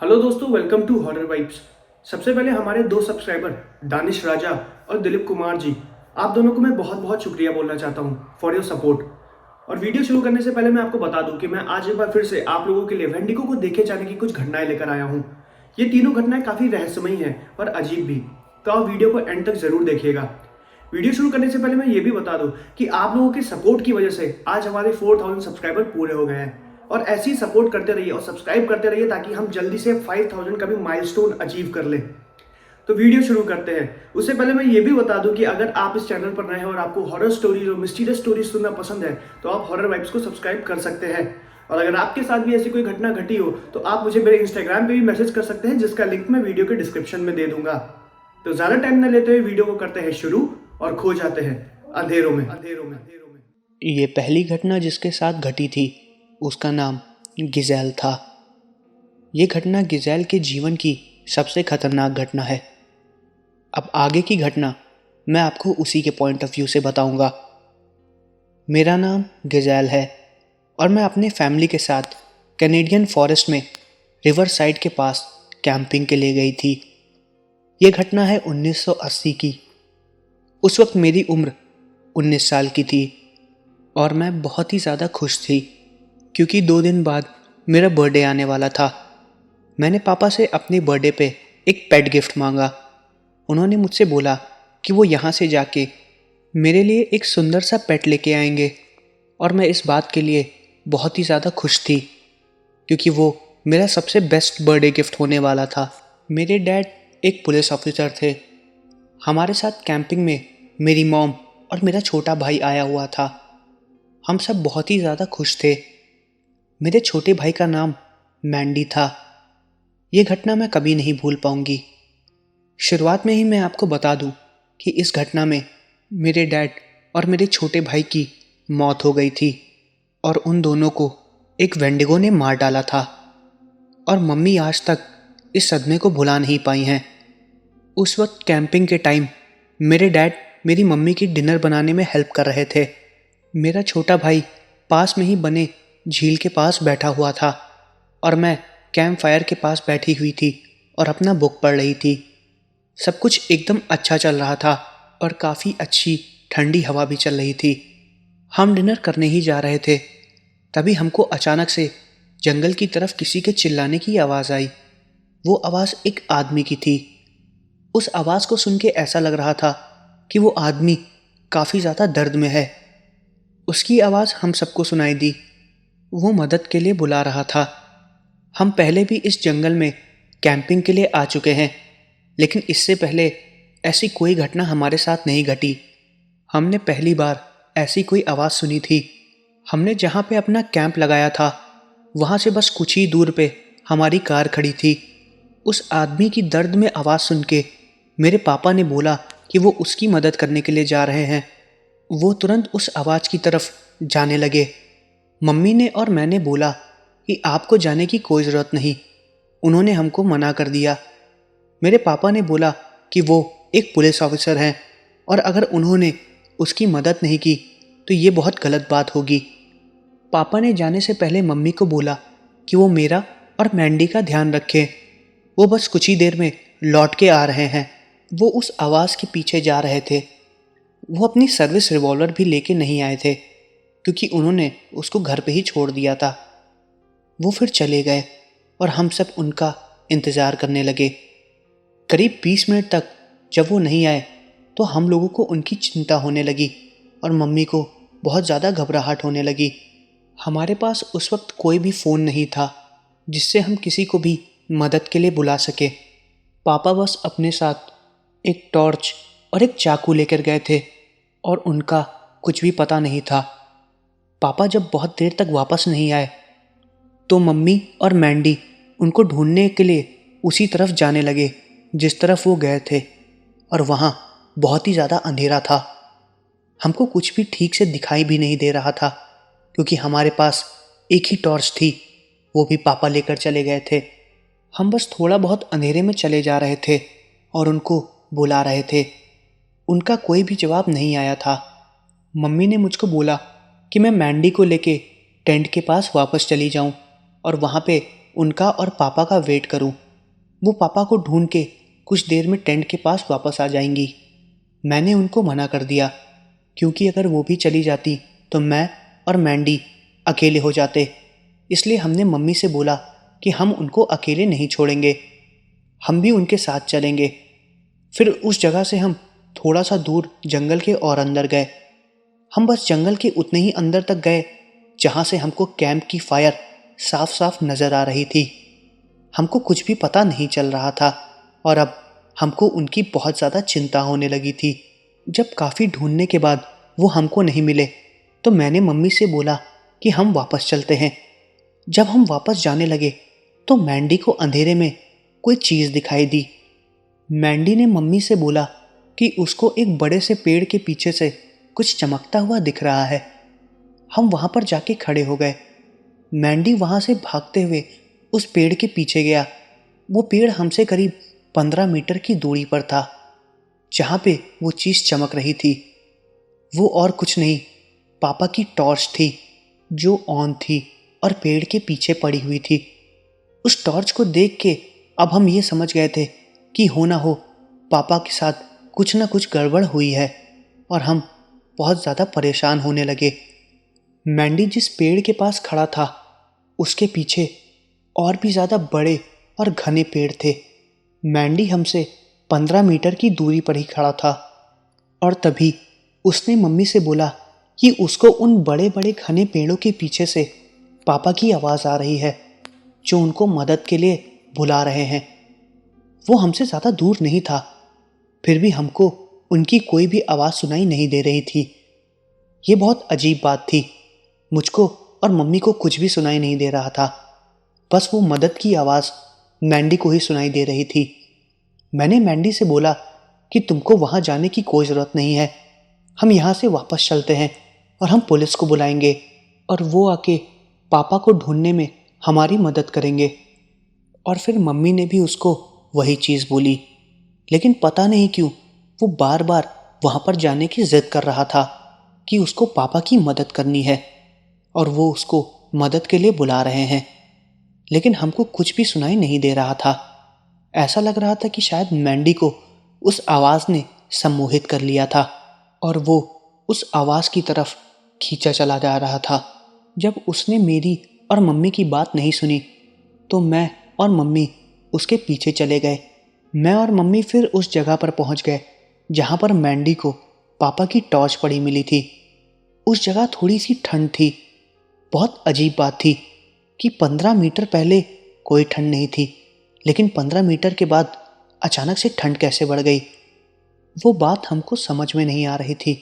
Hello दोस्तों, welcome to horror vibes. सबसे पहले हमारे दो सब्सक्राइबर दानिश राजा और दिलीप कुमार जी, आप दोनों को मैं बहुत बहुत शुक्रिया बोलना चाहता हूँ फॉर योर सपोर्ट। और वीडियो शुरू करने से पहले मैं आपको बता दूं कि मैं आज एक बार फिर से आप लोगों के लिए वेंडिगो को देखे जाने की कुछ घटनाएं लेकर आया हूँ। ये तीनों घटनाएं काफ़ी रहस्यमयी हैं पर अजीब भी, तो आप वीडियो को एंड तक ज़रूर देखिएगा। वीडियो शुरू करने से पहले मैं ये भी बता दूं कि आप लोगों के सपोर्ट की वजह से आज हमारे 4000 सब्सक्राइबर पूरे हो गए हैं। और ऐसे ही सपोर्ट करते रहिए और सब्सक्राइब करते रहिए ताकि हम जल्दी से 5000 का भी माइलस्टोन अचीव कर लें। तो वीडियो शुरू करते हैं। उससे पहले मैं ये भी बता दूं कि अगर आप इस चैनल पर नए हैं और आपको हॉरर स्टोरीज और मिस्टीरियस स्टोरीज सुनना पसंद है तो आप हॉरर वाइब्स को सब्सक्राइब कर सकते हैं। और अगर आपके साथ भी ऐसी कोई घटना घटी हो तो आप मुझे मेरे इंस्टाग्राम पे भी मैसेज कर सकते हैं, जिसका लिंक मैं वीडियो के डिस्क्रिप्शन में दे दूंगा। तो ज्यादा टाइम न लेते हुए वीडियो को करते हैं शुरू और खो जाते हैं अंधेरों में। ये पहली घटना जिसके साथ घटी थी उसका नाम गिज़ेल था। ये घटना गिज़ेल के जीवन की सबसे खतरनाक घटना है। अब आगे की घटना मैं आपको उसी के पॉइंट ऑफ व्यू से बताऊंगा। मेरा नाम गिज़ेल है और मैं अपने फैमिली के साथ कैनेडियन फॉरेस्ट में रिवर साइड के पास कैंपिंग के लिए गई थी। ये घटना है 1980 की। उस वक्त मेरी उम्र 19 साल की थी और मैं बहुत ही ज़्यादा खुश थी क्योंकि 2 दिन बाद मेरा बर्थडे आने वाला था। मैंने पापा से अपने बर्थडे पे एक पेट गिफ्ट मांगा। उन्होंने मुझसे बोला कि वो यहाँ से जाके मेरे लिए एक सुंदर सा पेट लेके आएंगे और मैं इस बात के लिए बहुत ही ज़्यादा खुश थी क्योंकि वो मेरा सबसे बेस्ट बर्थडे गिफ्ट होने वाला था। मेरे डैड एक पुलिस ऑफिसर थे। हमारे साथ कैंपिंग में मेरी मॉम और मेरा छोटा भाई आया हुआ था। हम सब बहुत ही ज़्यादा खुश थे। मेरे छोटे भाई का नाम मैंडी था। ये घटना मैं कभी नहीं भूल पाऊंगी। शुरुआत में ही मैं आपको बता दूं कि इस घटना में मेरे डैड और मेरे छोटे भाई की मौत हो गई थी और उन दोनों को एक वेंडिगो ने मार डाला था और मम्मी आज तक इस सदमे को भुला नहीं पाई हैं। उस वक्त कैंपिंग के टाइम मेरे डैड मेरी मम्मी की डिनर बनाने में हेल्प कर रहे थे। मेरा छोटा भाई पास में ही बने झील के पास बैठा हुआ था और मैं कैंप फायर के पास बैठी हुई थी और अपना बुक पढ़ रही थी। सब कुछ एकदम अच्छा चल रहा था और काफ़ी अच्छी ठंडी हवा भी चल रही थी। हम डिनर करने ही जा रहे थे, तभी हमको अचानक से जंगल की तरफ किसी के चिल्लाने की आवाज़ आई। वो आवाज़ एक आदमी की थी। उस आवाज़ को सुन के ऐसा लग रहा था कि वो आदमी काफ़ी ज़्यादा दर्द में है। उसकी आवाज़ हम सबको सुनाई दी। वो मदद के लिए बुला रहा था। हम पहले भी इस जंगल में कैंपिंग के लिए आ चुके हैं, लेकिन इससे पहले ऐसी कोई घटना हमारे साथ नहीं घटी। हमने पहली बार ऐसी कोई आवाज़ सुनी थी। हमने जहाँ पे अपना कैंप लगाया था वहाँ से बस कुछ ही दूर पे हमारी कार खड़ी थी। उस आदमी की दर्द में आवाज़ सुन के मेरे पापा ने बोला कि वो उसकी मदद करने के लिए जा रहे हैं। वो तुरंत उस आवाज़ की तरफ जाने लगे। मम्मी ने और मैंने बोला कि आपको जाने की कोई ज़रूरत नहीं। उन्होंने हमको मना कर दिया। मेरे पापा ने बोला कि वो एक पुलिस ऑफिसर हैं और अगर उन्होंने उसकी मदद नहीं की तो ये बहुत गलत बात होगी। पापा ने जाने से पहले मम्मी को बोला कि वो मेरा और मैंडी का ध्यान रखें। वो बस कुछ ही देर में लौट के आ रहे हैं। वो उस आवाज़ के पीछे जा रहे थे। वो अपनी सर्विस रिवॉल्वर भी लेके नहीं आए थे क्योंकि उन्होंने उसको घर पे ही छोड़ दिया था। वो फिर चले गए और हम सब उनका इंतज़ार करने लगे। करीब 20 मिनट तक जब वो नहीं आए तो हम लोगों को उनकी चिंता होने लगी और मम्मी को बहुत ज़्यादा घबराहट होने लगी। हमारे पास उस वक्त कोई भी फ़ोन नहीं था जिससे हम किसी को भी मदद के लिए बुला सके। पापा बस अपने साथ एक टॉर्च और एक चाकू लेकर गए थे और उनका कुछ भी पता नहीं था। पापा जब बहुत देर तक वापस नहीं आए तो मम्मी और मैंडी उनको ढूंढने के लिए उसी तरफ जाने लगे जिस तरफ वो गए थे और वहाँ बहुत ही ज़्यादा अंधेरा था। हमको कुछ भी ठीक से दिखाई भी नहीं दे रहा था क्योंकि हमारे पास एक ही टॉर्च थी, वो भी पापा लेकर चले गए थे। हम बस थोड़ा बहुत अंधेरे में चले जा रहे थे और उनको बुला रहे थे। उनका कोई भी जवाब नहीं आया था। मम्मी ने मुझको बोला कि मैं मैंडी को लेके टेंट के पास वापस चली जाऊं और वहाँ पे उनका और पापा का वेट करूं। वो पापा को ढूंढ के कुछ देर में टेंट के पास वापस आ जाएंगी। मैंने उनको मना कर दिया, क्योंकि अगर वो भी चली जाती तो मैं और मैंडी अकेले हो जाते। इसलिए हमने मम्मी से बोला कि हम उनको अकेले नहीं छोड़ेंगे, हम भी उनके साथ चलेंगे। फिर उस जगह से हम थोड़ा सा दूर जंगल के और अंदर गए। हम बस जंगल के उतने ही अंदर तक गए जहाँ से हमको कैंप की फायर साफ साफ नज़र आ रही थी। हमको कुछ भी पता नहीं चल रहा था और अब हमको उनकी बहुत ज़्यादा चिंता होने लगी थी। जब काफ़ी ढूंढने के बाद वो हमको नहीं मिले तो मैंने मम्मी से बोला कि हम वापस चलते हैं। जब हम वापस जाने लगे तो मैंडी को अंधेरे में कोई चीज़ दिखाई दी। मैंडी ने मम्मी से बोला कि उसको एक बड़े से पेड़ के पीछे से कुछ चमकता हुआ दिख रहा है। हम वहाँ पर जाके खड़े हो गए। मैंडी वहाँ से भागते हुए उस पेड़ के पीछे गया। वो पेड़ हमसे करीब 15 मीटर की दूरी पर था। जहाँ पे वो चीज़ चमक रही थी वो और कुछ नहीं, पापा की टॉर्च थी जो ऑन थी और पेड़ के पीछे पड़ी हुई थी। उस टॉर्च को देख के अब हम ये समझ गए थे कि हो ना हो पापा के साथ कुछ ना कुछ गड़बड़ हुई है और हम बहुत ज़्यादा परेशान होने लगे। मैंडी जिस पेड़ के पास खड़ा था उसके पीछे और भी ज़्यादा बड़े और घने पेड़ थे। मैंडी हमसे 15 मीटर की दूरी पर ही खड़ा था और तभी उसने मम्मी से बोला कि उसको उन बड़े बड़े घने पेड़ों के पीछे से पापा की आवाज़ आ रही है जो उनको मदद के लिए बुला रहे हैं। वो हमसे ज़्यादा दूर नहीं था, फिर भी हमको उनकी कोई भी आवाज़ सुनाई नहीं दे रही थी। ये बहुत अजीब बात थी। मुझको और मम्मी को कुछ भी सुनाई नहीं दे रहा था, बस वो मदद की आवाज़ मैंडी को ही सुनाई दे रही थी। मैंने मैंडी से बोला कि तुमको वहाँ जाने की कोई ज़रूरत नहीं है, हम यहाँ से वापस चलते हैं और हम पुलिस को बुलाएंगे और वो आके पापा को ढूंढने में हमारी मदद करेंगे। और फिर मम्मी ने भी उसको वही चीज़ बोली, लेकिन पता नहीं क्यों वो बार बार वहाँ पर जाने की ज़िद कर रहा था कि उसको पापा की मदद करनी है और वो उसको मदद के लिए बुला रहे हैं। लेकिन हमको कुछ भी सुनाई नहीं दे रहा था। ऐसा लग रहा था कि शायद मैंडी को उस आवाज़ ने सम्मोहित कर लिया था और वो उस आवाज़ की तरफ खींचा चला जा रहा था। जब उसने मेरी और मम्मी की बात नहीं सुनी तो मैं और मम्मी उसके पीछे चले गए। मैं और मम्मी फिर उस जगह पर पहुंच गए जहां पर मैंडी को पापा की टॉर्च पड़ी मिली थी। उस जगह थोड़ी सी ठंड थी। बहुत अजीब बात थी कि 15 मीटर पहले कोई ठंड नहीं थी, लेकिन 15 मीटर के बाद अचानक से ठंड कैसे बढ़ गई, वो बात हमको समझ में नहीं आ रही थी।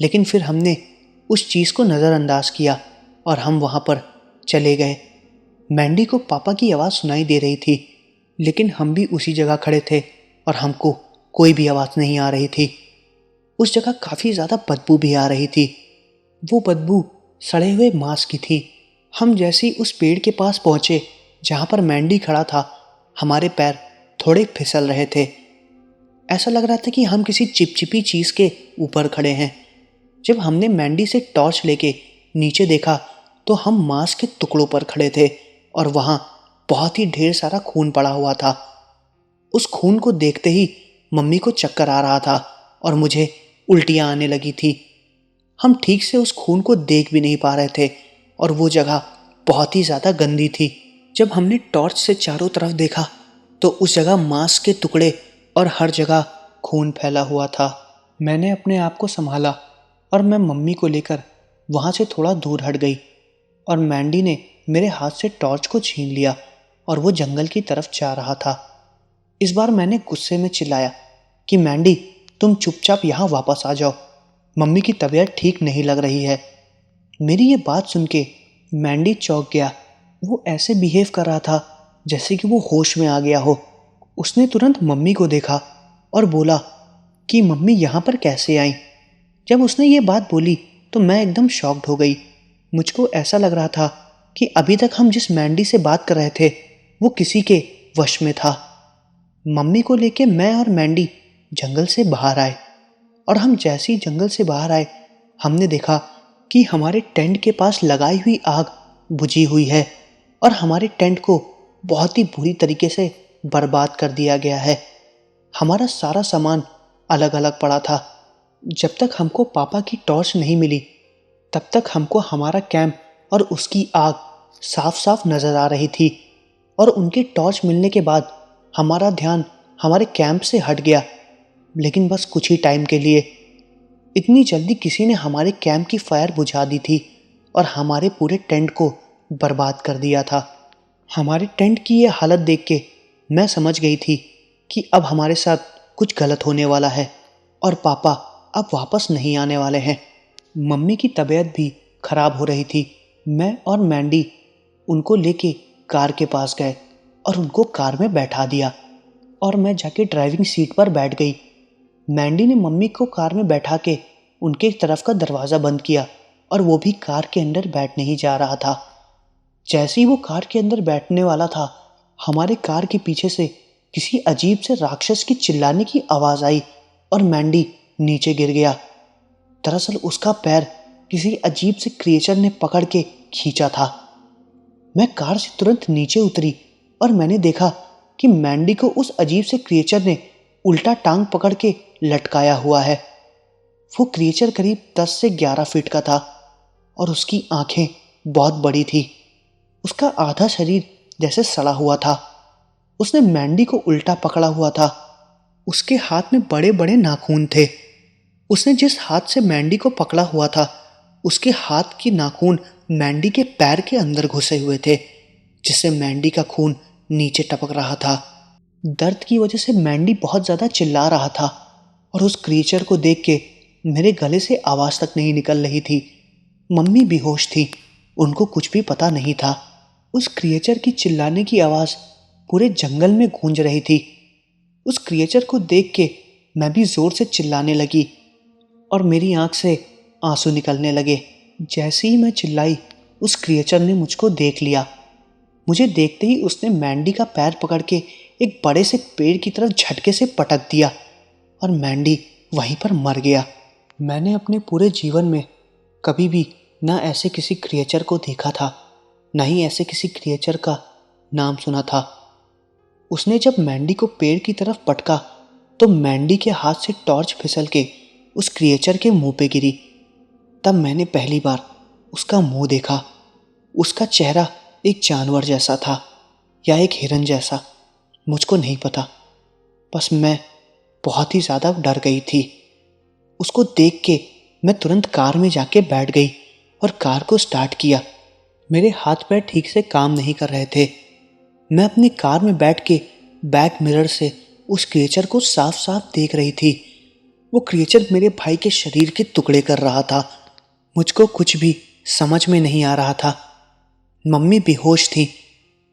लेकिन फिर हमने उस चीज़ को नज़रअंदाज किया और हम वहाँ पर चले गए। मैंडी को पापा की आवाज़ सुनाई दे रही थी, लेकिन हम भी उसी जगह खड़े थे और हमको कोई भी आवाज़ नहीं आ रही थी। उस जगह काफ़ी ज़्यादा बदबू भी आ रही थी। वो बदबू सड़े हुए मांस की थी। हम जैसे ही उस पेड़ के पास पहुँचे जहाँ पर मैंडी खड़ा था, हमारे पैर थोड़े फिसल रहे थे। ऐसा लग रहा था कि हम किसी चिपचिपी चीज़ के ऊपर खड़े हैं। जब हमने मैंडी से टॉर्च लेके नीचे देखा तो हम मांस के टुकड़ों पर खड़े थे और वहाँ बहुत ही ढेर सारा खून पड़ा हुआ था। उस खून को देखते ही मम्मी को चक्कर आ रहा था और मुझे उल्टियाँ आने लगी थी। हम ठीक से उस खून को देख भी नहीं पा रहे थे और वो जगह बहुत ही ज़्यादा गंदी थी। जब हमने टॉर्च से चारों तरफ देखा तो उस जगह मांस के टुकड़े और हर जगह खून फैला हुआ था। मैंने अपने आप को संभाला और मैं मम्मी को लेकर वहाँ से थोड़ा दूर हट गई और मैंडी ने मेरे हाथ से टॉर्च को छीन लिया और वो जंगल की तरफ जा रहा था। इस बार मैंने गुस्से में चिल्लाया कि मैंडी, तुम चुपचाप यहाँ वापस आ जाओ, मम्मी की तबीयत ठीक नहीं लग रही है। मेरी ये बात सुन के मैंडी चौंक गया। वो ऐसे बिहेव कर रहा था जैसे कि वो होश में आ गया हो। उसने तुरंत मम्मी को देखा और बोला कि मम्मी यहाँ पर कैसे आई। जब उसने ये बात बोली तो मैं एकदम शॉक्ड हो गई। मुझको ऐसा लग रहा था कि अभी तक हम जिस मैंडी से बात कर रहे थे वो किसी के वश में था। मम्मी को लेके मैं और मैंडी जंगल से बाहर आए और हम जैसे ही जंगल से बाहर आए हमने देखा कि हमारे टेंट के पास लगाई हुई आग बुझी हुई है और हमारे टेंट को बहुत ही बुरी तरीके से बर्बाद कर दिया गया है। हमारा सारा सामान अलग अलग पड़ा था। जब तक हमको पापा की टॉर्च नहीं मिली तब तक हमको हमारा कैंप और उसकी आग साफ साफ नजर आ रही थी, और उनके टॉर्च मिलने के बाद हमारा ध्यान हमारे कैंप से हट गया, लेकिन बस कुछ ही टाइम के लिए। इतनी जल्दी किसी ने हमारे कैंप की फायर बुझा दी थी और हमारे पूरे टेंट को बर्बाद कर दिया था। हमारे टेंट की ये हालत देख के मैं समझ गई थी कि अब हमारे साथ कुछ गलत होने वाला है और पापा अब वापस नहीं आने वाले हैं। मम्मी की तबीयत भी खराब हो रही थी। मैं और मैंडी उनको लेके कार के पास गए और उनको कार में बैठा दिया, और मैं जाके ड्राइविंग सीट पर बैठ गई। मैंडी ने मम्मी को कार में बैठा के उनके तरफ का दरवाज़ा बंद किया, और वो भी कार के अंदर बैठने ही जा रहा था। जैसे ही वो कार के अंदर बैठने वाला था, हमारे कार के पीछे से किसी अजीब से राक्षस की चिल्लाने की आवाज़ आई और मैंडी नीचे गिर गया। दरअसल उसका पैर किसी अजीब से क्रिएचर ने पकड़ के खींचा था। मैं कार से तुरंत नीचे उतरी और मैंने देखा कि मैंडी को उस अजीब से क्रिएचर ने उल्टा टांग पकड़ के लटकाया हुआ है। वो क्रिएचर करीब 10 से 11 फीट का था और उसकी आंखें बहुत बड़ी थी। उसका आधा शरीर जैसे सड़ा हुआ था। उसने मैंडी को उल्टा पकड़ा हुआ था। उसके हाथ में बड़े बड़े नाखून थे। उसने जिस हाथ से मैंडी को पकड़ा हुआ था, उसके हाथ के नाखून मैंडी के पैर के अंदर घुसे हुए थे, जिससे मैंडी का खून नीचे टपक रहा था। दर्द की वजह से मैंडी बहुत ज़्यादा चिल्ला रहा था, और उस क्रिएचर को देख के मेरे गले से आवाज़ तक नहीं निकल रही थी। मम्मी बेहोश थी, उनको कुछ भी पता नहीं था। उस क्रिएचर की चिल्लाने की आवाज़ पूरे जंगल में गूंज रही थी। उस क्रिएचर को देख के मैं भी ज़ोर से चिल्लाने लगी और मेरी आंख से आंसू निकलने लगे। जैसे ही मैं चिल्लाई, उस क्रिएचर ने मुझको देख लिया। मुझे देखते ही उसने मैंडी का पैर पकड़ के एक बड़े से पेड़ की तरफ झटके से पटक दिया और मैंडी वहीं पर मर गया। मैंने अपने पूरे जीवन में कभी भी ना ऐसे किसी क्रिएचर को देखा था, ना ही ऐसे किसी क्रिएचर का नाम सुना था। उसने जब मैंडी को पेड़ की तरफ पटका तो मैंडी के हाथ से टॉर्च फिसल के उस क्रिएचर के मुंह पे गिरी। तब मैंने पहली बार उसका मुंह देखा। उसका चेहरा एक जानवर जैसा था या एक हिरन जैसा, मुझको नहीं पता। बस मैं बहुत ही ज़्यादा डर गई थी। उसको देख के मैं तुरंत कार में जाके बैठ गई और कार को स्टार्ट किया। मेरे हाथ पैर ठीक से काम नहीं कर रहे थे। मैं अपनी कार में बैठ के बैक मिरर से उस क्रिएचर को साफ साफ देख रही थी। वो क्रिएचर मेरे भाई के शरीर के टुकड़े कर रहा था। मुझको कुछ भी समझ में नहीं आ रहा था। मम्मी बेहोश थी।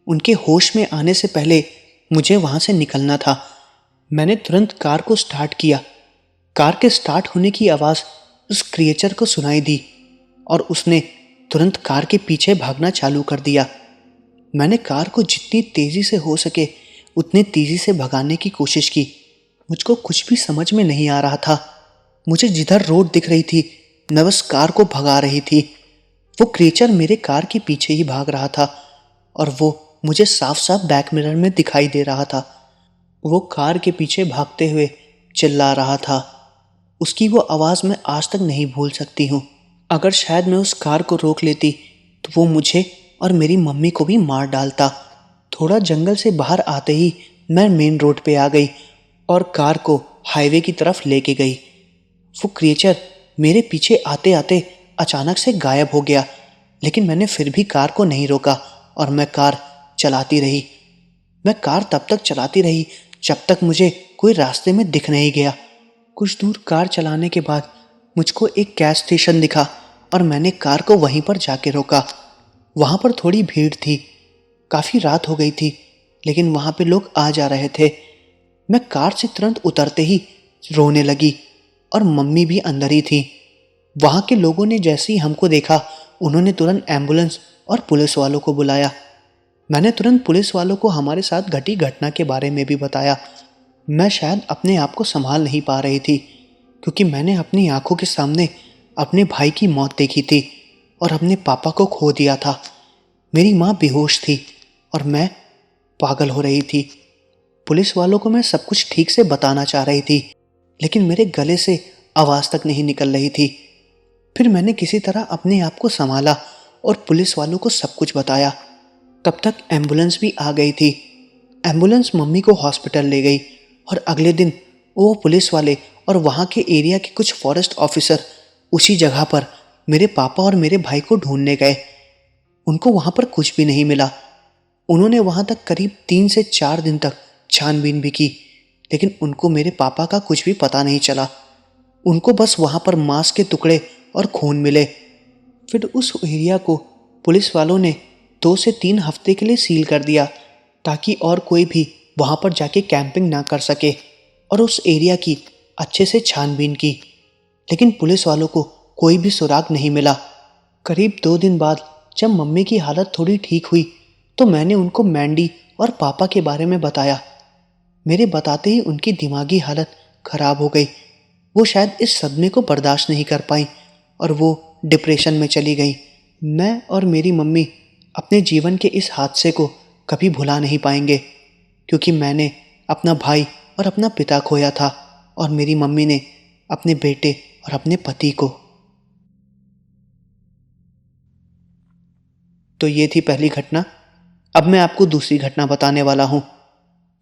उनके होश में आने से पहले मुझे वहाँ से निकलना था। मैंने तुरंत कार को स्टार्ट किया। कार के स्टार्ट होने की आवाज़ उस क्रिएचर को सुनाई दी और उसने तुरंत कार के पीछे भागना चालू कर दिया। मैंने कार को जितनी तेज़ी से हो सके उतनी तेज़ी से भगाने की कोशिश की। मुझको कुछ भी समझ में नहीं आ रहा था। मुझे जिधर रोड दिख रही थी मैं बस कार को भगा रही थी। वो क्रिएचर मेरे कार के पीछे ही भाग रहा था और वो मुझे साफ साफ बैक मिरर में दिखाई दे रहा था। वो कार के पीछे भागते हुए चिल्ला रहा था। उसकी वो आवाज़ मैं आज तक नहीं भूल सकती हूँ। अगर शायद मैं उस कार को रोक लेती तो वो मुझे और मेरी मम्मी को भी मार डालता। थोड़ा जंगल से बाहर आते ही मैं मेन रोड पे आ गई और कार को हाईवे की तरफ लेके गई। वो क्रिएचर मेरे पीछे आते आते अचानक से गायब हो गया, लेकिन मैंने फिर भी कार को नहीं रोका और मैं कार चलाती रही। मैं कार तब तक चलाती रही जब तक मुझे कोई रास्ते में दिख नहीं गया। कुछ दूर कार चलाने के बाद मुझको एक गैस स्टेशन दिखा और मैंने कार को वहीं पर जाके रोका। वहाँ पर थोड़ी भीड़ थी। काफ़ी रात हो गई थी, लेकिन वहाँ पे लोग आ जा रहे थे। मैं कार से तुरंत उतरते ही रोने लगी और मम्मी भी अंदर ही थी। वहाँ के लोगों ने जैसे ही हमको देखा उन्होंने तुरंत एम्बुलेंस और पुलिस वालों को बुलाया। मैंने तुरंत पुलिस वालों को हमारे साथ घटी घटना के बारे में भी बताया। मैं शायद अपने आप को संभाल नहीं पा रही थी, क्योंकि मैंने अपनी आंखों के सामने अपने भाई की मौत देखी थी और अपने पापा को खो दिया था। मेरी माँ बेहोश थी और मैं पागल हो रही थी। पुलिस वालों को मैं सब कुछ ठीक से बताना चाह रही थी, लेकिन मेरे गले से आवाज़ तक नहीं निकल रही थी। फिर मैंने किसी तरह अपने आप को संभाला और पुलिस वालों को सब कुछ बताया। तब तक एम्बुलेंस भी आ गई थी। एम्बुलेंस मम्मी को हॉस्पिटल ले गई और अगले दिन वो पुलिस वाले और वहाँ के एरिया के कुछ फॉरेस्ट ऑफिसर उसी जगह पर मेरे पापा और मेरे भाई को ढूंढने गए। उनको वहाँ पर कुछ भी नहीं मिला। उन्होंने वहाँ तक करीब 3 से 4 दिन तक छानबीन भी की, लेकिन उनको मेरे पापा का कुछ भी पता नहीं चला। उनको बस वहाँ पर मांस के टुकड़े और खून मिले। फिर उस एरिया को पुलिस वालों ने 2 से 3 हफ्ते के लिए सील कर दिया, ताकि और कोई भी वहाँ पर जाके कैंपिंग ना कर सके, और उस एरिया की अच्छे से छानबीन की, लेकिन पुलिस वालों को कोई भी सुराग नहीं मिला। करीब 2 दिन बाद जब मम्मी की हालत थोड़ी ठीक हुई तो मैंने उनको मैंडी और पापा के बारे में बताया। मेरे बताते ही उनकी दिमागी हालत खराब हो गई। वो शायद इस सदमे को बर्दाश्त नहीं कर पाई और वो डिप्रेशन में चली गई। मैं और मेरी मम्मी अपने जीवन के इस हादसे को कभी भुला नहीं पाएंगे, क्योंकि मैंने अपना भाई और अपना पिता खोया था और मेरी मम्मी ने अपने बेटे और अपने पति को। तो ये थी पहली घटना। अब मैं आपको दूसरी घटना बताने वाला हूँ।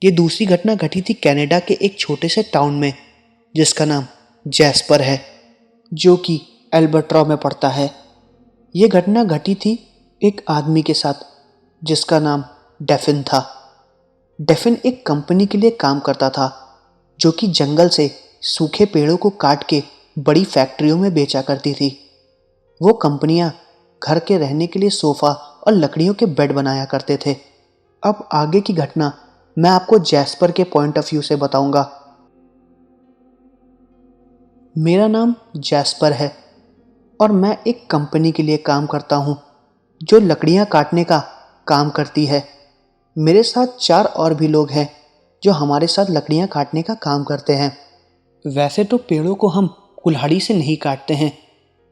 ये दूसरी घटना घटी थी कनाडा के एक छोटे से टाउन में, जिसका नाम जैस्पर है, जो कि एल्बर्ट्रा में पड़ता है। ये घटना घटी थी एक आदमी के साथ जिसका नाम डेफिन था। डेफिन एक कंपनी के लिए काम करता था, जो कि जंगल से सूखे पेड़ों को काट के बड़ी फैक्ट्रियों में बेचा करती थी। वो कंपनियां घर के रहने के लिए सोफ़ा और लकड़ियों के बेड बनाया करते थे। अब आगे की घटना मैं आपको जैस्पर के पॉइंट ऑफ व्यू से बताऊंगा। मेरा नाम जैस्पर है और मैं एक कंपनी के लिए काम करता हूँ जो लकड़ियाँ काटने का काम करती है। मेरे साथ 4 और भी लोग हैं जो हमारे साथ लकड़ियाँ काटने का काम करते हैं। वैसे तो पेड़ों को हम कुल्हाड़ी से नहीं काटते हैं।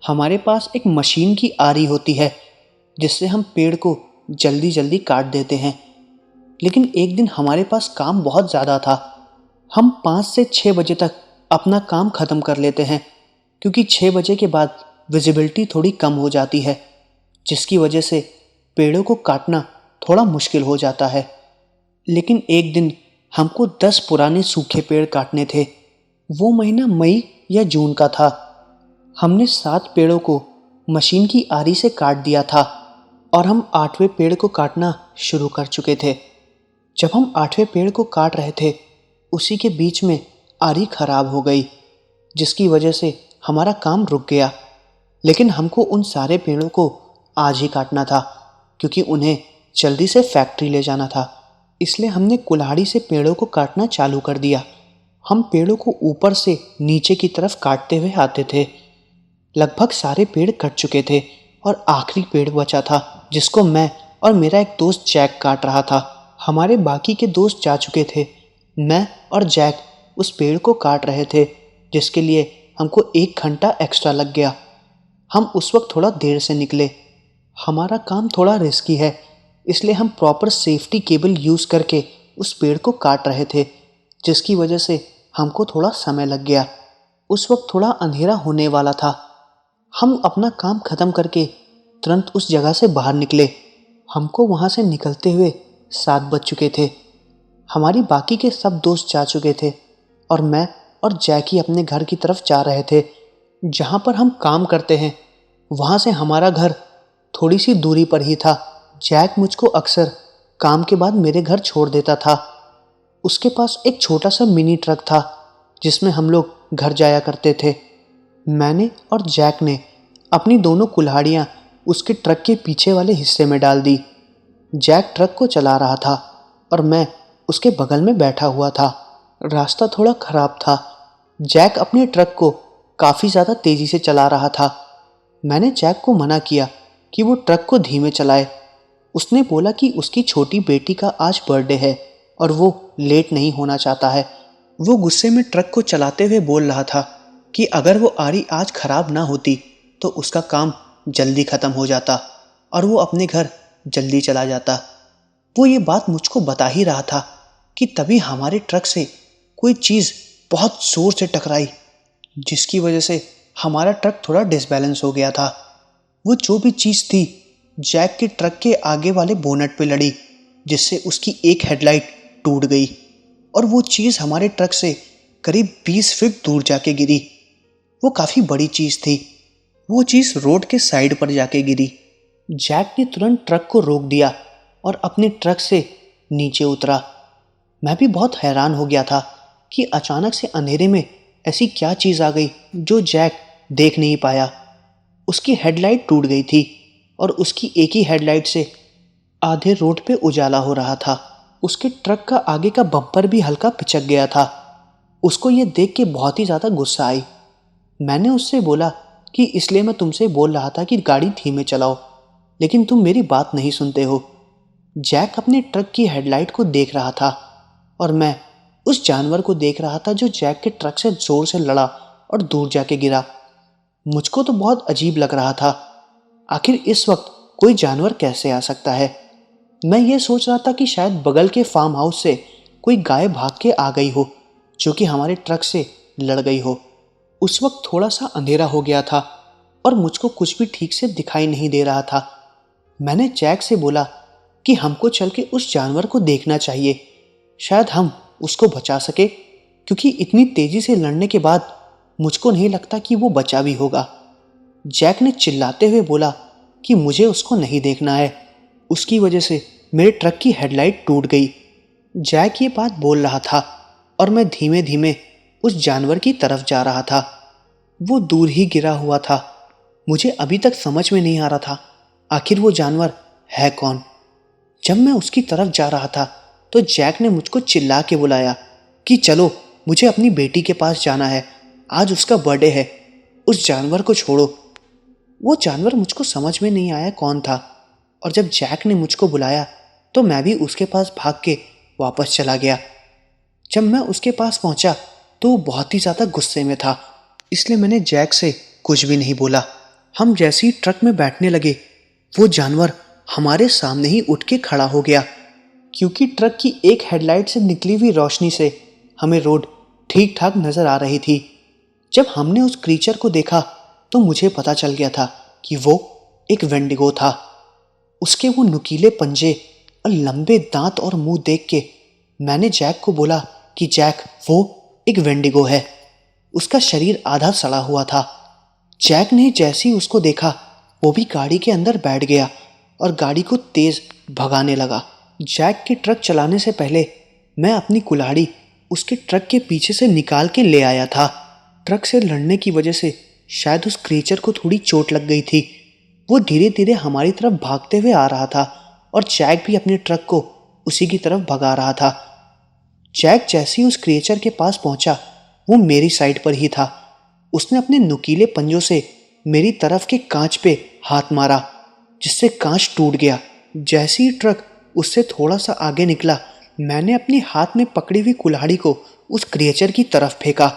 हमारे पास एक मशीन की आरी होती है जिससे हम पेड़ को जल्दी जल्दी काट देते हैं। लेकिन एक दिन हमारे पास काम बहुत ज़्यादा था। हम 5 से 6 बजे तक अपना काम ख़त्म कर लेते हैं, क्योंकि 6 बजे के बाद विजिबिलिटी थोड़ी कम हो जाती है, जिसकी वजह से पेड़ों को काटना थोड़ा मुश्किल हो जाता है। लेकिन एक दिन हमको 10 पुराने सूखे पेड़ काटने थे। वो महीना मई या जून का था। हमने 7 पेड़ों को मशीन की आरी से काट दिया था और हम 8वें पेड़ को काटना शुरू कर चुके थे। जब हम 8वें पेड़ को काट रहे थे, उसी के बीच में आरी खराब हो गई, जिसकी वजह से हमारा काम रुक गया। लेकिन हमको उन सारे पेड़ों को आज ही काटना था, क्योंकि उन्हें जल्दी से फैक्ट्री ले जाना था। इसलिए हमने कुल्हाड़ी से पेड़ों को काटना चालू कर दिया। हम पेड़ों को ऊपर से नीचे की तरफ काटते हुए आते थे। लगभग सारे पेड़ कट चुके थे और आखिरी पेड़ बचा था, जिसको मैं और मेरा एक दोस्त जैक काट रहा था। हमारे बाकी के दोस्त जा चुके थे। मैं और जैक उस पेड़ को काट रहे थे, जिसके लिए हमको 1 घंटा एक्स्ट्रा लग गया। हम उस वक्त थोड़ा देर से निकले। हमारा काम थोड़ा रिस्की है, इसलिए हम प्रॉपर सेफ्टी केबल यूज़ करके उस पेड़ को काट रहे थे, जिसकी वजह से हमको थोड़ा समय लग गया। उस वक्त थोड़ा अंधेरा होने वाला था। हम अपना काम ख़त्म करके तुरंत उस जगह से बाहर निकले। हमको वहाँ से निकलते हुए 7 बज चुके थे। हमारी बाकी के सब दोस्त जा चुके थे और मैं और जैकी अपने घर की तरफ जा रहे थे, जहाँ पर हम काम करते हैं। वहाँ से हमारा घर थोड़ी सी दूरी पर ही था। जैक मुझको अक्सर काम के बाद मेरे घर छोड़ देता था। उसके पास एक छोटा सा मिनी ट्रक था जिसमें हम लोग घर जाया करते थे। मैंने और जैक ने अपनी दोनों कुल्हाड़ियाँ उसके ट्रक के पीछे वाले हिस्से में डाल दी। जैक ट्रक को चला रहा था और मैं उसके बगल में बैठा हुआ था। रास्ता थोड़ा ख़राब था। जैक अपने ट्रक को काफ़ी ज़्यादा तेज़ी से चला रहा था। मैंने जैक को मना किया कि वो ट्रक को धीमे चलाए। उसने बोला कि उसकी छोटी बेटी का आज बर्थडे है और वो लेट नहीं होना चाहता है। वो गुस्से में ट्रक को चलाते हुए बोल रहा था कि अगर वो आरी आज ख़राब ना होती तो उसका काम जल्दी ख़त्म हो जाता और वो अपने घर जल्दी चला जाता। वो ये बात मुझको बता ही रहा था कि तभी हमारे ट्रक से कोई चीज़ बहुत ज़ोर से टकराई, जिसकी वजह से हमारा ट्रक थोड़ा डिसबैलेंस हो गया था। वो जो भी चीज़ थी जैक के ट्रक के आगे वाले बोनट पे लड़ी, जिससे उसकी एक हेडलाइट टूट गई और वो चीज़ हमारे ट्रक से करीब 20 फीट दूर जाके गिरी। वो काफ़ी बड़ी चीज़ थी। वो चीज़ रोड के साइड पर जाके गिरी। जैक ने तुरंत ट्रक को रोक दिया और अपने ट्रक से नीचे उतरा। मैं भी बहुत हैरान हो गया था कि अचानक से अंधेरे में ऐसी क्या चीज़ आ गई जो जैक देख नहीं पाया। उसकी हेडलाइट टूट गई थी और उसकी एक ही हेडलाइट से आधे रोड पे उजाला हो रहा था। उसके ट्रक का आगे का बम्पर भी हल्का पिचक गया था। उसको ये देख के बहुत ही ज़्यादा गुस्सा आई। मैंने उससे बोला कि इसलिए मैं तुमसे बोल रहा था कि गाड़ी धीमे चलाओ, लेकिन तुम मेरी बात नहीं सुनते हो। जैक अपने ट्रक की हेडलाइट को देख रहा था और मैं उस जानवर को देख रहा था जो जैक के ट्रक से जोर से लड़ा और दूर जाके गिरा। मुझको तो बहुत अजीब लग रहा था। आखिर इस वक्त कोई जानवर कैसे आ सकता है? मैं ये सोच रहा था कि शायद बगल के फार्म हाउस से कोई गाय भाग के आ गई हो जो कि हमारे ट्रक से लड़ गई हो। उस वक्त थोड़ा सा अंधेरा हो गया था और मुझको कुछ भी ठीक से दिखाई नहीं दे रहा था। मैंने जैक से बोला कि हमको चल के उस जानवर को देखना चाहिए, शायद हम उसको बचा सके, क्योंकि इतनी तेजी से लड़ने के बाद मुझको नहीं लगता कि वो बचा भी होगा। जैक ने चिल्लाते हुए बोला कि मुझे उसको नहीं देखना है, उसकी वजह से मेरे ट्रक की हेडलाइट टूट गई। जैक ये बात बोल रहा था और मैं धीमे धीमे उस जानवर की तरफ जा रहा था। वो दूर ही गिरा हुआ था। मुझे अभी तक समझ में नहीं आ रहा था आखिर वो जानवर है कौन। जब मैं उसकी तरफ जा रहा था तो जैक ने मुझको चिल्ला के बुलाया कि चलो, मुझे अपनी बेटी के पास जाना है, आज उसका बर्थडे है, उस जानवर को छोड़ो। वो जानवर मुझको समझ में नहीं आया कौन था, और जब जैक ने मुझको बुलाया तो मैं भी उसके पास भाग के वापस चला गया। जब मैं उसके पास पहुंचा तो वो बहुत ही ज़्यादा गुस्से में था, इसलिए मैंने जैक से कुछ भी नहीं बोला। हम जैसे ही ट्रक में बैठने लगे वो जानवर हमारे सामने ही उठ के खड़ा हो गया, क्योंकि ट्रक की एक हेडलाइट से निकली हुई रोशनी से हमें रोड ठीक ठाक नज़र आ रही थी। जब हमने उस क्रीचर को देखा तो मुझे पता चल गया था कि वो एक वेंडिगो था। उसके वो नुकीले पंजे और लंबे दांत और मुंह देख के मैंने जैक को बोला कि जैक, वो एक वेंडिगो है। उसका शरीर आधा सड़ा हुआ था। जैक ने जैसे ही उसको देखा वो भी गाड़ी के अंदर बैठ गया और गाड़ी को तेज भगाने लगा। जैक के ट्रक चलाने से पहले मैं अपनी कुल्हाड़ी उसके ट्रक के पीछे से निकाल के ले आया था। ट्रक से लड़ने की वजह से शायद उस क्रीचर को थोड़ी चोट लग गई थी। वो धीरे धीरे हमारी तरफ भागते हुए आ रहा था और जैक भी अपने ट्रक को उसी की तरफ भगा रहा था। जैक जैसे ही उस क्रीचर के पास पहुंचा वो मेरी साइड पर ही था। उसने अपने नुकीले पंजों से मेरी तरफ के कांच पे हाथ मारा, जिससे कांच टूट गया। जैसे ही ट्रक उससे थोड़ा सा आगे निकला मैंने अपनी हाथ में पकड़ी हुई कुल्हाड़ी को उस क्रिएचर की तरफ फेंका,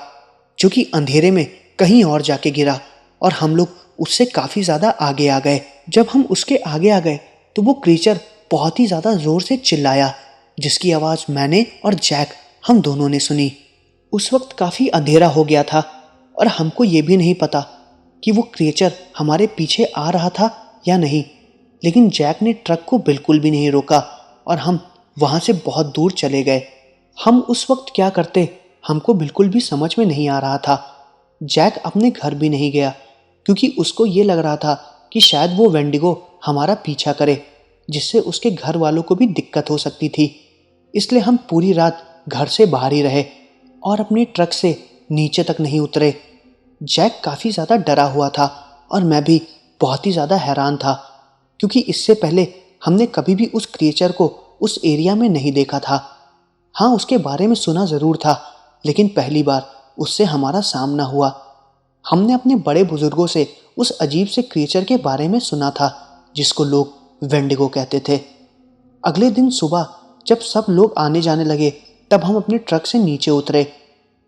जो कि अंधेरे में कहीं और जाके गिरा और हम लोग उससे काफ़ी ज़्यादा आगे आ गए। जब हम उसके आगे आ गए तो वो क्रीचर बहुत ही ज़्यादा ज़ोर से चिल्लाया, जिसकी आवाज़ मैंने और जैक हम दोनों ने सुनी। उस वक्त काफ़ी अंधेरा हो गया था और हमको ये भी नहीं पता कि वो क्रिएचर हमारे पीछे आ रहा था या नहीं, लेकिन जैक ने ट्रक को बिल्कुल भी नहीं रोका और हम वहाँ से बहुत दूर चले गए। हम उस वक्त क्या करते हमको बिल्कुल भी समझ में नहीं आ रहा था। जैक अपने घर भी नहीं गया क्योंकि उसको ये लग रहा था कि शायद वो वेंडिगो हमारा पीछा करे, जिससे उसके घर वालों को भी दिक्कत हो सकती थी। इसलिए हम पूरी रात घर से बाहर ही रहे और अपने ट्रक से नीचे तक नहीं उतरे। जैक काफ़ी ज़्यादा डरा हुआ था और मैं भी बहुत ही ज़्यादा हैरान था, क्योंकि इससे पहले हमने कभी भी उस क्रिएचर को उस एरिया में नहीं देखा था। हाँ, उसके बारे में सुना ज़रूर था, लेकिन पहली बार उससे हमारा सामना हुआ। हमने अपने बड़े बुजुर्गों से उस अजीब से क्रिएचर के बारे में सुना था जिसको लोग वेंडिगो कहते थे। अगले दिन सुबह जब सब लोग आने जाने लगे तब हम अपने ट्रक से नीचे उतरे।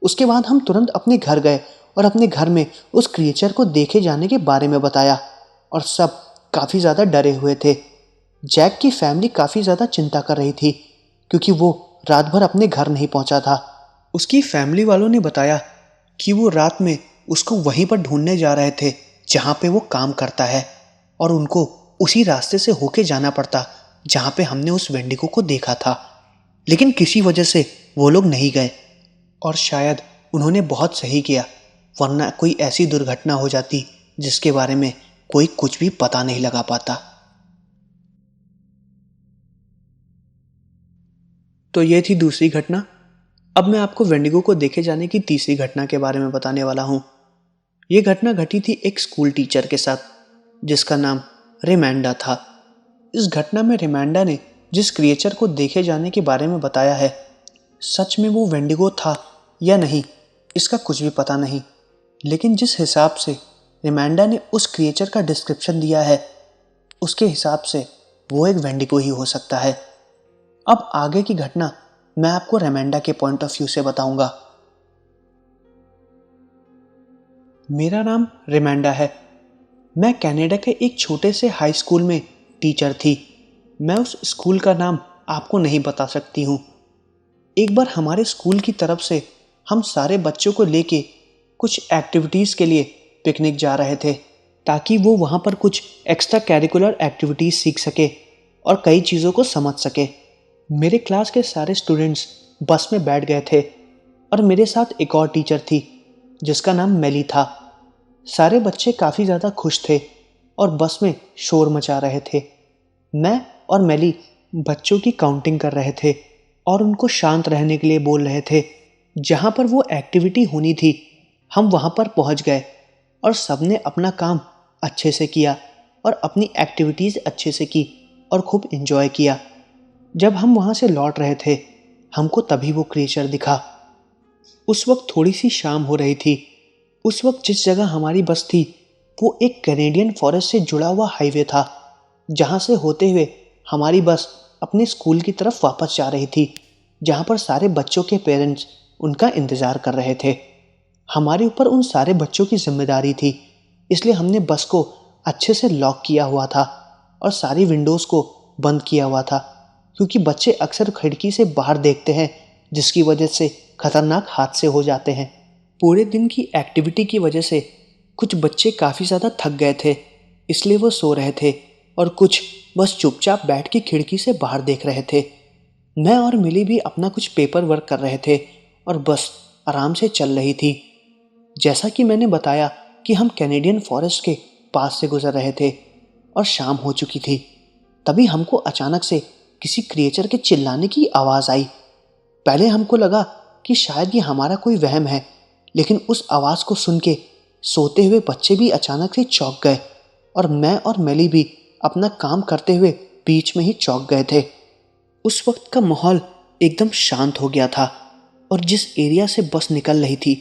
उसके बाद हम तुरंत अपने घर गए और अपने घर में उस क्रिएचर को देखे जाने के बारे में बताया और सब काफ़ी ज़्यादा डरे हुए थे। जैक की फैमिली काफ़ी ज़्यादा चिंता कर रही थी क्योंकि वो रात भर अपने घर नहीं पहुंचा था। उसकी फैमिली वालों ने बताया कि वो रात में उसको वहीं पर ढूंढने जा रहे थे जहाँ पे वो काम करता है और उनको उसी रास्ते से होके जाना पड़ता जहाँ पे हमने उस वेंडिगो को देखा था। लेकिन किसी वजह से वो लोग नहीं गए और शायद उन्होंने बहुत सही किया, वरना कोई ऐसी दुर्घटना हो जाती जिसके बारे में कोई कुछ भी पता नहीं लगा पाता। तो ये थी दूसरी घटना। अब मैं आपको वेंडिगो को देखे जाने की तीसरी घटना के बारे में बताने वाला हूँ। ये घटना घटी थी एक स्कूल टीचर के साथ जिसका नाम रिमांडा था। इस घटना में रिमांडा ने जिस क्रिएचर को देखे जाने के बारे में बताया है, सच में वो वेंडिगो था या नहीं इसका कुछ भी पता नहीं, लेकिन जिस हिसाब से रिमांडा ने उस क्रिएचर का डिस्क्रिप्शन दिया है उसके हिसाब से वो एक वेंडिगो ही हो सकता है। अब आगे की घटना मैं आपको रिमांडा के पॉइंट ऑफ व्यू से बताऊंगा। मेरा नाम रिमांडा है। मैं कनाडा के एक छोटे से हाई स्कूल में टीचर थी। मैं उस स्कूल का नाम आपको नहीं बता सकती हूँ। एक बार हमारे स्कूल की तरफ से हम सारे बच्चों को लेके कुछ एक्टिविटीज़ के लिए पिकनिक जा रहे थे ताकि वो वहाँ पर कुछ एक्स्ट्रा कैरिकुलर एक्टिविटीज़ सीख सके और कई चीज़ों को समझ सके। मेरे क्लास के सारे स्टूडेंट्स बस में बैठ गए थे और मेरे साथ एक और टीचर थी जिसका नाम मेली था। सारे बच्चे काफ़ी ज़्यादा खुश थे और बस में शोर मचा रहे थे। मैं और मेली बच्चों की काउंटिंग कर रहे थे और उनको शांत रहने के लिए बोल रहे थे। जहाँ पर वो एक्टिविटी होनी थी हम वहाँ पर पहुँच गए और सबने अपना काम अच्छे से किया और अपनी एक्टिविटीज़ अच्छे से की और खूब इन्जॉय किया। जब हम वहाँ से लौट रहे थे हमको तभी वो क्रिएचर दिखा। उस वक्त थोड़ी सी शाम हो रही थी। उस वक्त जिस जगह हमारी बस थी वो एक कैनेडियन फॉरेस्ट से जुड़ा हुआ हाईवे था जहाँ से होते हुए हमारी बस अपने स्कूल की तरफ वापस जा रही थी, जहाँ पर सारे बच्चों के पेरेंट्स उनका इंतज़ार कर रहे थे। हमारे ऊपर उन सारे बच्चों की जिम्मेदारी थी, इसलिए हमने बस को अच्छे से लॉक किया हुआ था और सारी विंडोज़ को बंद किया हुआ था क्योंकि बच्चे अक्सर खिड़की से बाहर देखते हैं जिसकी वजह से खतरनाक हादसे हो जाते हैं। पूरे दिन की एक्टिविटी की वजह से कुछ बच्चे काफ़ी ज़्यादा थक गए थे, इसलिए वो सो रहे थे और कुछ बस चुपचाप बैठ के खिड़की से बाहर देख रहे थे। मैं और मिली भी अपना कुछ पेपर वर्क कर रहे थे और बस आराम से चल रही थी। जैसा कि मैंने बताया कि हम कैनेडियन फॉरेस्ट के पास से गुजर रहे थे और शाम हो चुकी थी। तभी हमको अचानक से किसी क्रिएचर के चिल्लाने की आवाज़ आई। पहले हमको लगा कि शायद ये हमारा कोई वहम है, लेकिन उस आवाज़ को सुन के सोते हुए बच्चे भी अचानक से चौंक गए और मैं और मेली भी अपना काम करते हुए बीच में ही चौंक गए थे। उस वक्त का माहौल एकदम शांत हो गया था और जिस एरिया से बस निकल रही थी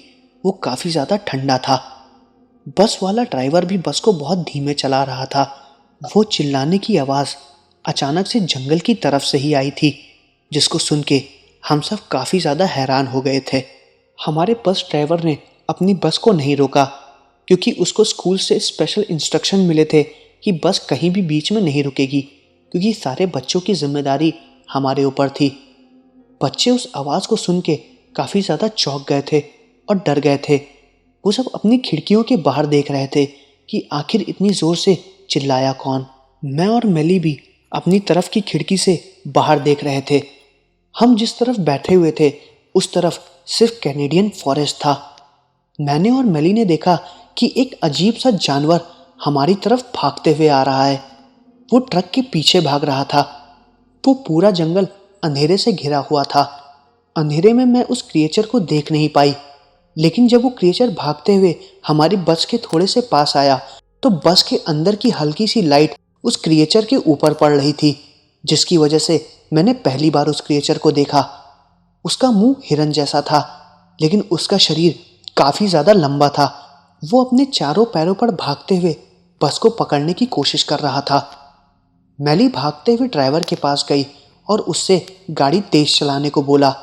वो काफ़ी ज़्यादा ठंडा था। बस वाला ड्राइवर भी बस को बहुत धीमे चला रहा था। वो चिल्लाने की आवाज़ अचानक से जंगल की तरफ से ही आई थी, जिसको सुन के हम सब काफ़ी ज़्यादा हैरान हो गए थे। हमारे बस ड्राइवर ने अपनी बस को नहीं रोका क्योंकि उसको स्कूल से स्पेशल इंस्ट्रक्शन मिले थे कि बस कहीं भी बीच में नहीं रुकेगी क्योंकि सारे बच्चों की जिम्मेदारी हमारे ऊपर थी। बच्चे उस आवाज़ को सुन के काफ़ी ज़्यादा चौंक गए थे और डर गए थे। वो सब अपनी खिड़कियों के बाहर देख रहे थे कि आखिर इतनी ज़ोर से चिल्लाया कौन। मैं और मेली भी अपनी तरफ की खिड़की से बाहर देख रहे थे। हम जिस तरफ बैठे हुए थे उस तरफ सिर्फ कैनेडियन फॉरेस्ट था। मैंने और मेली ने देखा कि एक अजीब सा जानवर हमारी तरफ भागते हुए आ रहा है। वो ट्रक के पीछे भाग रहा था। वो पूरा जंगल अंधेरे से घिरा हुआ था। अंधेरे में मैं उस क्रिएचर को देख नहीं पाई, लेकिन जब वो क्रिएचर भागते हुए हमारी बस के थोड़े से पास आया तो बस के अंदर की हल्की सी लाइट उस क्रिएचर के ऊपर पड़ रही थी, जिसकी वजह से मैंने पहली बार उस क्रिएचर को देखा। उसका मुंह हिरन जैसा था, लेकिन उसका शरीर काफ़ी ज़्यादा लंबा था। वो अपने चारों पैरों पर भागते हुए बस को पकड़ने की कोशिश कर रहा था। मैली भागते हुए ड्राइवर के पास गई और उससे गाड़ी तेज चलाने को बोला।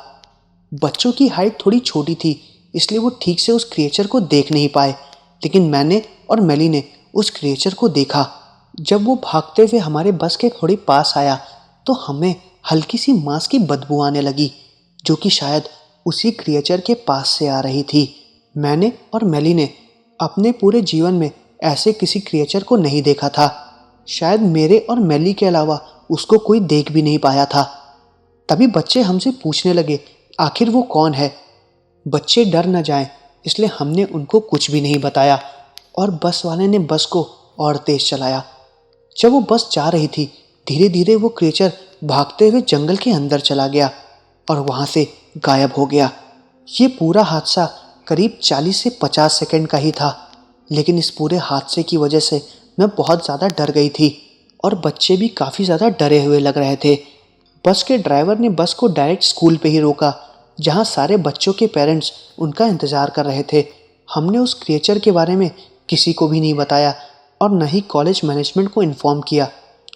बच्चों की हाइट थोड़ी छोटी थी, इसलिए वो ठीक से उस क्रिएचर को देख नहीं पाए, लेकिन मैंने और मेली ने उस क्रिएचर को देखा। जब वो भागते हुए हमारे बस के थोड़ी पास आया तो हमें हल्की सी मांस की बदबू आने लगी, जो कि शायद उसी क्रिएचर के पास से आ रही थी। मैंने और मेली ने अपने पूरे जीवन में ऐसे किसी क्रिएचर को नहीं देखा था। शायद मेरे और मेली के अलावा उसको कोई देख भी नहीं पाया था। तभी बच्चे हमसे पूछने लगे आखिर वो कौन है। बच्चे डर न जाएं इसलिए हमने उनको कुछ भी नहीं बताया और बस वाले ने बस को और तेज चलाया। जब वो बस जा रही थी, धीरे धीरे वो क्रिएचर भागते हुए जंगल के अंदर चला गया और वहां से गायब हो गया। ये पूरा हादसा करीब 40 से 50 सेकंड का ही था, लेकिन इस पूरे हादसे की वजह से मैं बहुत ज़्यादा डर गई थी और बच्चे भी काफ़ी ज़्यादा डरे हुए लग रहे थे। बस के ड्राइवर ने बस को डायरेक्ट स्कूल पे ही रोका, जहाँ सारे बच्चों के पेरेंट्स उनका इंतज़ार कर रहे थे। हमने उस क्रिएचर के बारे में किसी को भी नहीं बताया और न ही कॉलेज मैनेजमेंट को इन्फॉर्म किया,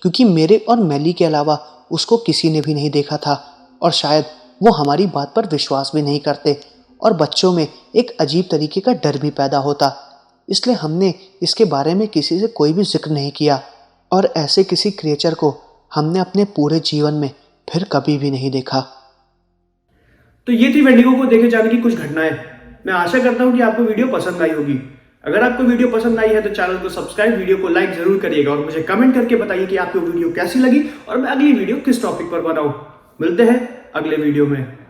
क्योंकि मेरे और मेली के अलावा उसको किसी ने भी नहीं देखा था और शायद वो हमारी बात पर विश्वास भी नहीं करते और बच्चों में एक अजीब तरीके का डर भी पैदा होता। इसलिए हमने इसके बारे में किसी से कोई भी जिक्र नहीं किया और ऐसे किसी क्रिएचर को हमने अपने पूरे जीवन में फिर कभी भी नहीं देखा। तो ये थी वेंडिगो को देखे जाने की कुछ घटनाएं। मैं आशा करता हूं कि आपको वीडियो पसंद आई होगी। अगर आपको वीडियो पसंद आई है तो चैनल को सब्सक्राइब, वीडियो को लाइक जरूर करिएगा और मुझे कमेंट करके बताइए कि आपको वीडियो कैसी लगी और मैं अगली वीडियो किस टॉपिक पर बनाऊं। मिलते हैं अगले वीडियो में।